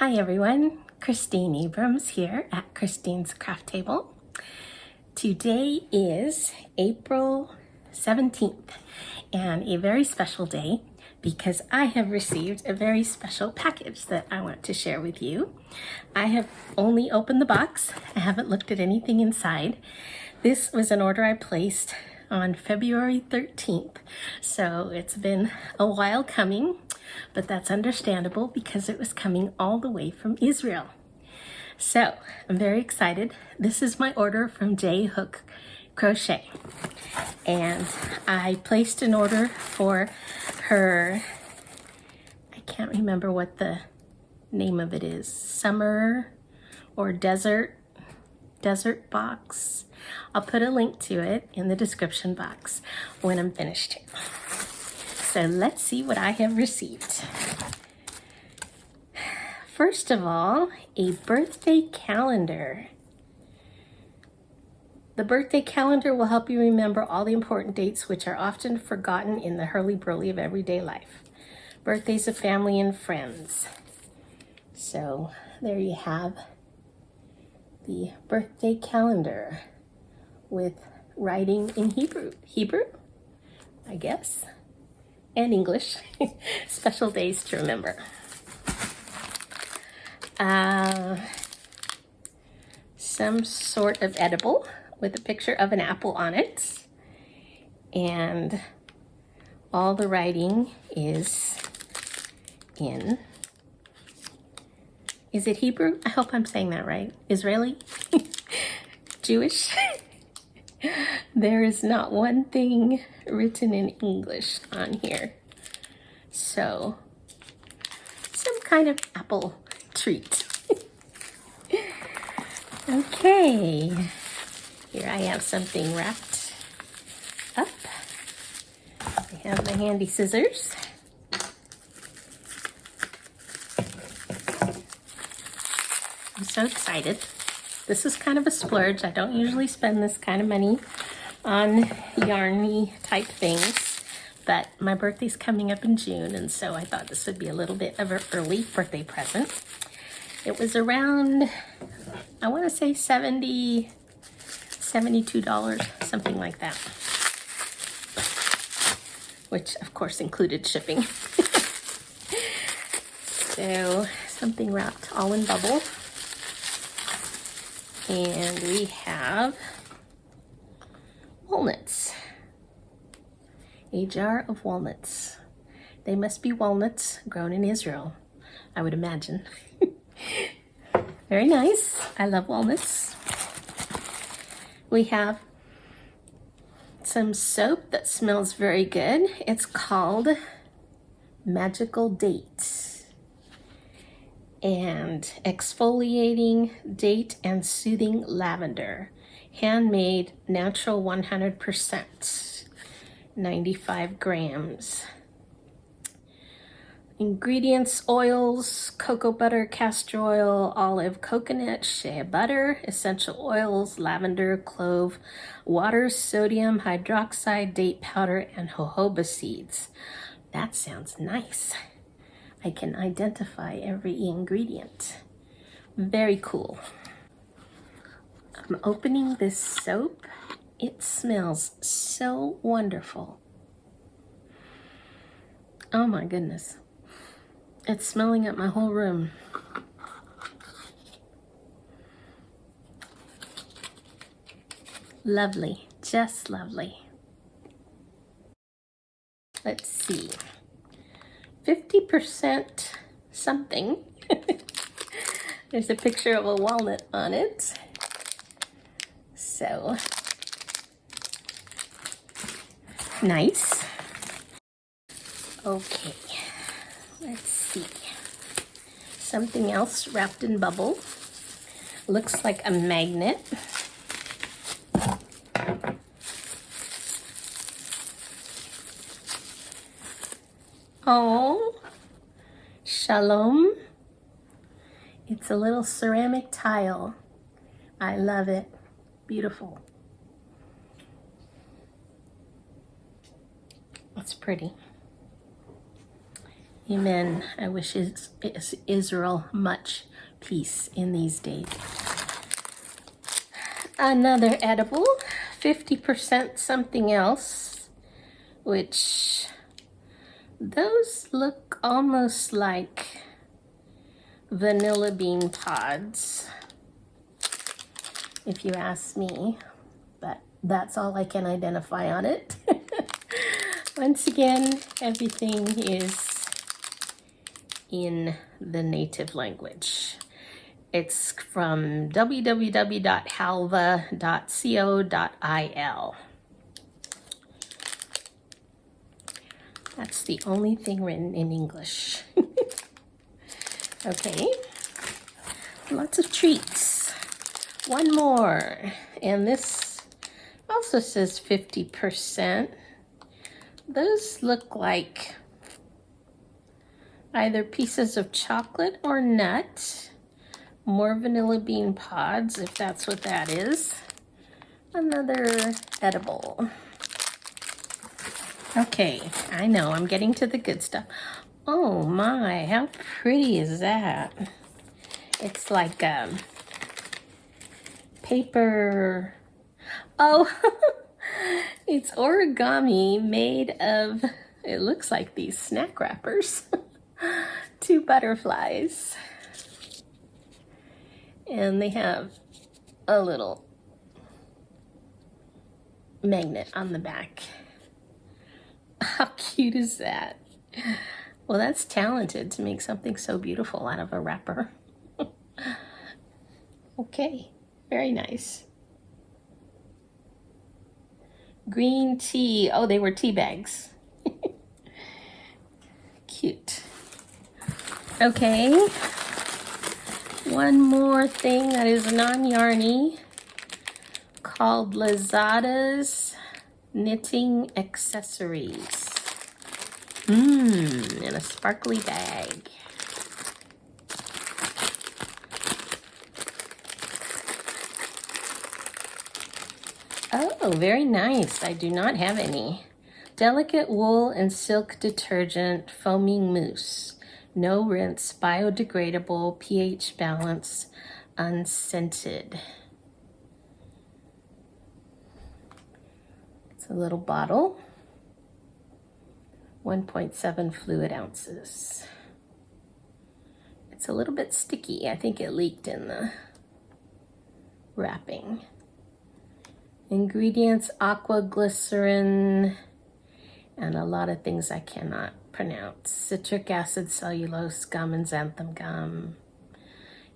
Hi everyone, Christine Abrams here at Christine's Craft Table. Today is April 17th and a very special day because I have received a very special package that I want to share with you. I have only opened the box. I haven't looked at anything inside. This was an order I placed on February 13th, so it's been a while coming, but that's understandable because it was coming all the way from Israel. So I'm very excited. This is my order from J Hook Crochet, and I placed an order for her, I can't remember what the name of it is, summer or desert box. I'll put a link to it in the description box when I'm finished. So let's see what I have received. First of all, a birthday calendar. The birthday calendar will help you remember all the important dates which are often forgotten in the hurly-burly of everyday life. Birthdays of family and friends. So there you have the birthday calendar with writing in Hebrew, I guess, and English. Special days to remember. Some sort of edible with a picture of an apple on it, and all the writing is in, is it Hebrew? I hope I'm saying that right. Israeli? Jewish? There is not one thing written in English on here. So, some kind of apple treat. Okay, here I have something wrapped up. I have my handy scissors. I'm so excited. This is kind of a splurge. I don't usually spend this kind of money on yarny type things, but my birthday's coming up in June, and so I thought this would be a little bit of an early birthday present. It was around, I want to say $72, something like that, which of course included shipping. So something wrapped all in bubble. And we have walnuts, a jar of walnuts. They must be walnuts grown in Israel, I would imagine. Very nice. I love walnuts. We have some soap that smells very good. It's called Magical Date. And exfoliating date and soothing lavender, handmade, natural 100%, 95 grams. Ingredients: oils, cocoa butter, castor oil, olive, coconut, shea butter, essential oils, lavender, clove, water, sodium hydroxide, date powder, and jojoba seeds. That sounds nice. I can identify every ingredient. Very cool. I'm opening this soap. It smells so wonderful. Oh my goodness. It's smelling up my whole room. Lovely, just lovely. Let's see. 50% something. There's a picture of a walnut on it. So, nice. Okay, let's see. Something else wrapped in bubble. Looks like a magnet. Oh, shalom. It's a little ceramic tile. I love it. Beautiful. That's pretty. Amen. I wish Israel much peace in these days. Another edible, 50% something else, which those look almost like vanilla bean pods, if you ask me, but that's all I can identify on it. Once again, everything is in the native language. It's from www.halva.co.il. That's the only thing written in English. Okay, lots of treats. One more, and this also says 50%. Those look like either pieces of chocolate or nut. More vanilla bean pods, if that's what that is. Another edible. Okay, I know, I'm getting to the good stuff. Oh my, how pretty is that? It's like paper. Oh, it's origami made of, it looks like these snack wrappers. 2 butterflies. And they have a little magnet on the back. How cute is that? Well, that's talented to make something so beautiful out of a wrapper. Okay, very nice. Green tea. Oh, they were tea bags. Cute. Okay. One more thing that is non-yarny called Lazada's Knitting Accessories. In a sparkly bag. Oh, very nice. I do not have any. Delicate wool and silk detergent foaming mousse. No rinse, biodegradable, pH balance, unscented. It's a little bottle. 1.7 fluid ounces. It's a little bit sticky. I think it leaked in the wrapping. Ingredients: aqua, glycerin, and a lot of things I cannot pronounce. Citric acid, cellulose, gum, and xanthan gum.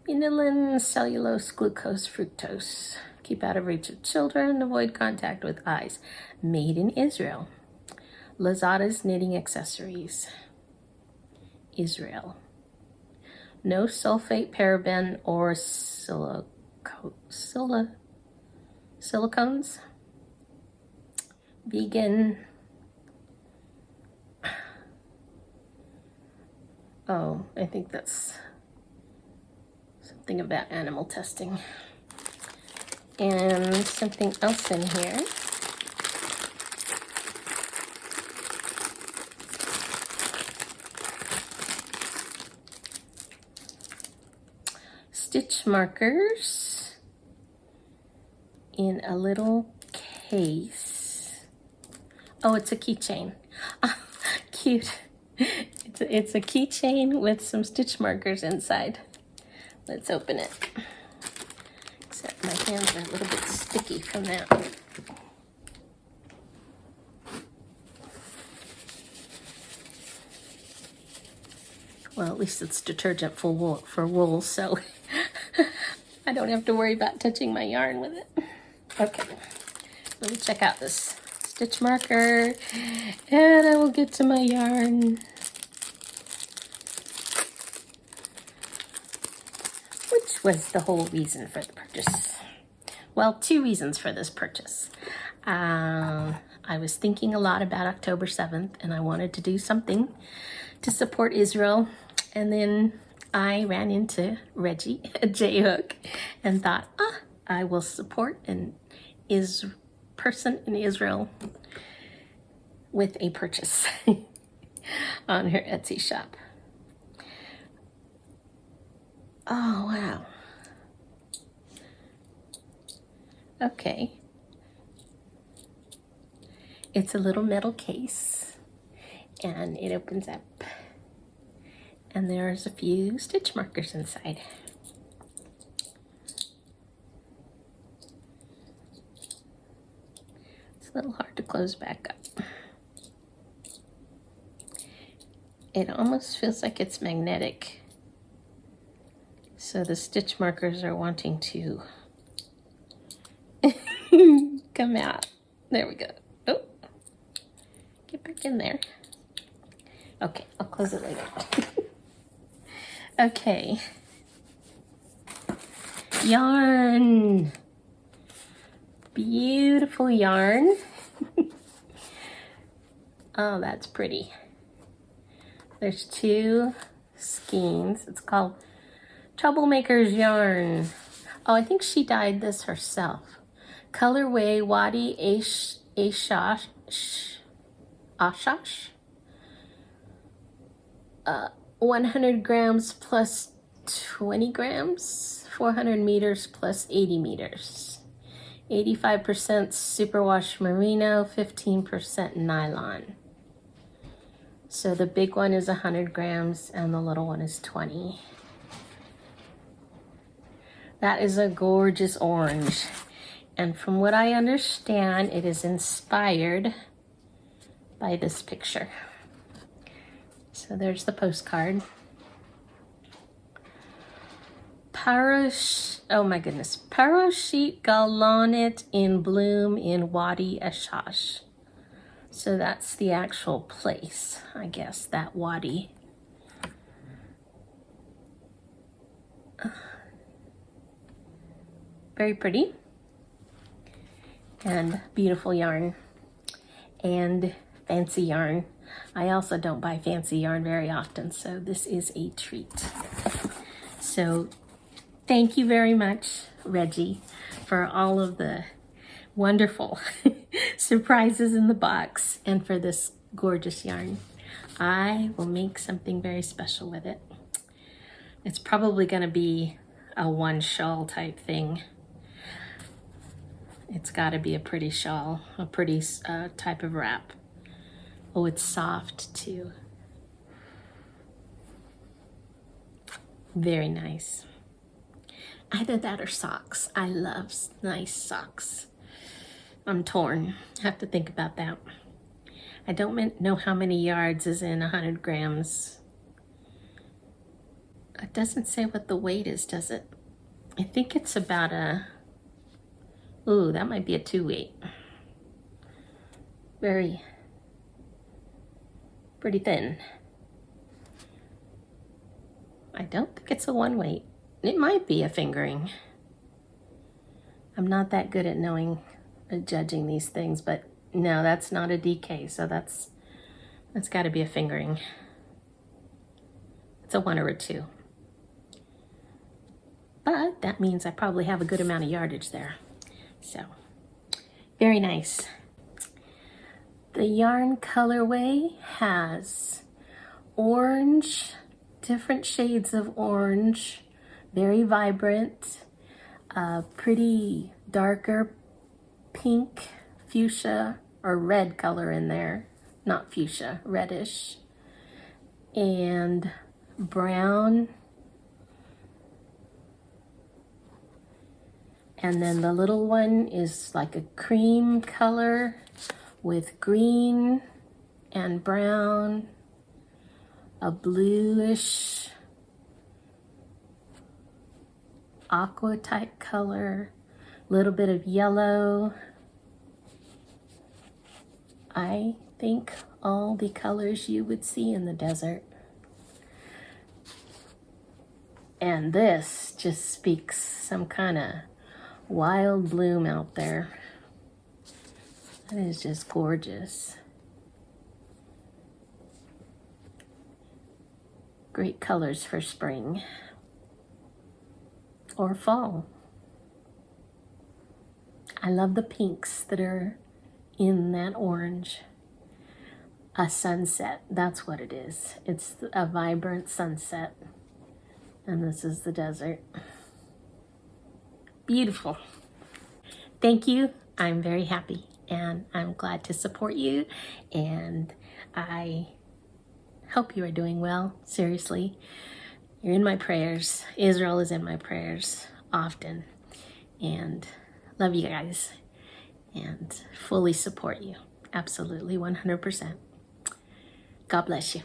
Inulin, cellulose, glucose, fructose. Keep out of reach of children. Avoid contact with eyes. Made in Israel. Lazada's Knitting Accessories. Israel. No sulfate, paraben, or silicones. Vegan. Oh, I think that's something about animal testing. And something else in here. Stitch markers in a little case. Oh, it's a keychain. Oh, cute. It's a keychain with some stitch markers inside. Let's open it. Except my hands are a little bit sticky from that. Well, at least it's detergent for wool, so I don't have to worry about touching my yarn with it. Okay, let me check out this stitch marker, and I will get to my yarn. Which was the whole reason for the purchase. Well, 2 reasons for this purchase. I was thinking a lot about October 7th, and I wanted to do something to support Israel. And then I ran into Reggie at J Hook and thought, I will support an person in Israel with a purchase on her Etsy shop. Oh, wow. Okay. It's a little metal case, and it opens up, and there's a few stitch markers inside. It's a little hard to close back up. It almost feels like it's magnetic. So the stitch markers are wanting to come out. There we go. Oh, get back in there. Okay, I'll close it later. Okay. Yarn. Beautiful yarn. Oh, that's pretty. There's two skeins. It's called Troublemaker's Yarn. Oh, I think she dyed this herself. Colorway Wadi Ashosh. 100 grams plus 20 grams. 400 meters plus 80 meters. 85% superwash merino, 15% nylon. So the big one is 100 grams and the little one is 20. That is a gorgeous orange. And from what I understand, it is inspired by this picture. So there's the postcard. Oh my goodness. Paroshit galonit in bloom in Wadi Ashosh. So that's the actual place, I guess, that Wadi. Very pretty. And beautiful yarn. And fancy yarn. I also don't buy fancy yarn very often, so this is a treat. So thank you very much, Reggie, for all of the wonderful surprises in the box and for this gorgeous yarn. I will make something very special with it. It's probably going to be a one shawl type thing. It's got to be a pretty shawl, a pretty type of wrap. Oh, it's soft too. Very nice. Either that or socks. I love nice socks. I'm torn. I have to think about that. I don't know how many yards is in 100 grams. It doesn't say what the weight is, does it? I think it's about a... Ooh, that might be a 2 weight. Pretty thin. I don't think it's a 1 weight. It might be a fingering. I'm not that good at judging these things, but no, that's not a DK, so that's got to be a fingering. It's a 1 or a 2. But that means I probably have a good amount of yardage there. So, very nice. The yarn colorway has orange, different shades of orange, very vibrant, pretty darker pink, fuchsia, or red color in there. Not fuchsia, reddish. And brown. And then the little one is like a cream color with green and brown, a bluish aqua type color, a little bit of yellow. I think all the colors you would see in the desert. And this just speaks some kind of wild bloom out there. That is just gorgeous. Great colors for spring or fall. I love the pinks that are in that orange. A sunset, that's what it is. It's a vibrant sunset. And this is the desert. Beautiful. Thank you. I'm very happy and I'm glad to support you, and I hope you are doing well. Seriously, you're in my prayers. Israel is in my prayers often, and love you guys and fully support you. Absolutely, 100%. God bless you.